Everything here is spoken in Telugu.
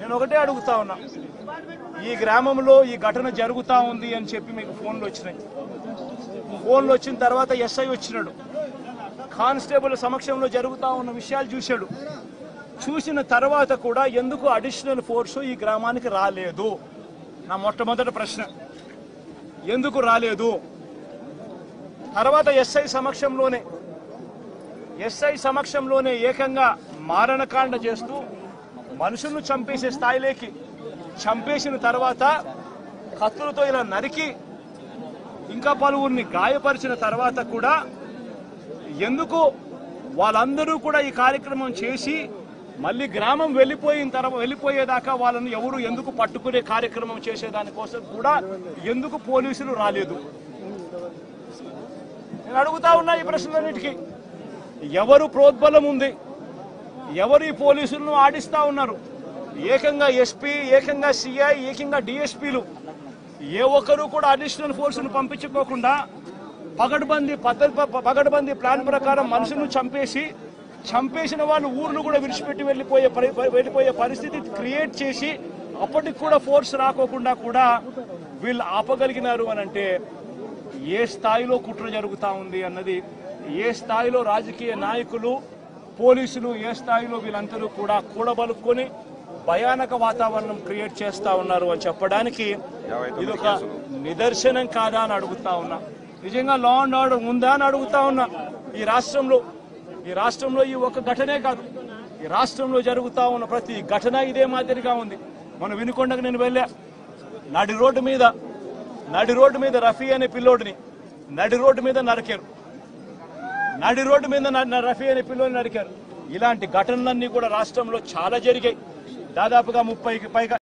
నేను ఒకటే అడుగుతా ఉన్నా, ఈ గ్రామంలో ఈ ఘటన జరుగుతా ఉంది అని చెప్పి మీకు ఫోన్లు వచ్చినాయి. ఫోన్లు వచ్చిన తర్వాత ఎస్ఐ వచ్చినాడు, కానిస్టేబుల్ సమక్షంలో జరుగుతా ఉన్న విషయాలు చూశాడు. చూసిన తర్వాత కూడా ఎందుకు అడిషనల్ ఫోర్సు ఈ గ్రామానికి రాలేదు? నా మొట్టమొదటి ప్రశ్న, ఎందుకు రాలేదు? తర్వాత ఎస్ఐ సమక్షంలోనే ఏకంగా మారణకాండ చేస్తూ మనుషులను చంపేసే స్థాయిలోకి చంపేసిన తర్వాత కత్తులతో ఇలా నరికి ఇంకా పలువురిని గాయపరిచిన తర్వాత కూడా ఎందుకు వాళ్ళందరూ కూడా ఈ కార్యక్రమం చేసి మళ్ళీ గ్రామం వెళ్ళిపోయేదాకా వాళ్ళని ఎవరు ఎందుకు పట్టుకునే కార్యక్రమం చేసేదానికోసం కూడా ఎందుకు పోలీసులు రాలేదు? నేను అడుగుతా ఉన్నా ఈ ప్రశ్నలన్నిటికీ. ఎవరు ప్రోద్బలం ఉంది? ఎవరు ఈ పోలీసులను ఆడిస్తా ఉన్నారు? ఏకంగా ఎస్పీ, ఏకంగా సిఐ, ఏకంగా డిఎస్పీలు ఏ ఒక్కరూ కూడా అడిషనల్ ఫోర్సును పంపించుకోకుండా పగడ్బందీ ప్లాన్ ప్రకారం మనుషులను చంపేసిన వాళ్ళు ఊర్లు కూడా విడిచిపెట్టి వెళ్ళిపోయే పరిస్థితి క్రియేట్ చేసి అప్పటికి కూడా ఫోర్స్ రాకోకుండా కూడా వీళ్ళు ఆపగలిగినారు అని అంటే ఏ స్థాయిలో కుట్ర జరుగుతా ఉంది అన్నది, ఏ స్థాయిలో రాజకీయ నాయకులు, పోలీసులు, ఏ స్థాయిలో వీళ్ళందరూ కూడా కూడబలుక్కొని భయానక వాతావరణం క్రియేట్ చేస్తా ఉన్నారు అని చెప్పడానికి ఇదొక నిదర్శనం కాదా అని అడుగుతా ఉన్నా. నిజంగా లా అండ్ ఆర్డర్ ఉందా అని అడుగుతా ఉన్నా. ఈ రాష్ట్రంలో ఈ ఒక్క ఘటనే కాదు, ఈ రాష్ట్రంలో జరుగుతా ఉన్న ప్రతి ఘటన ఇదే మాదిరిగా ఉంది. మన వినుకొండకు నేను వెళ్ళా, నడి రోడ్డు మీద రఫీ అనే పిల్లోడిని నడి రోడ్డు మీద నరికారు. రఫీ అనే పిల్లోడిని నరికారు. ఇలాంటి ఘటనలన్నీ కూడా రాష్ట్రంలో చాలా జరిగాయి. దాదాపుగా 30కి పైగా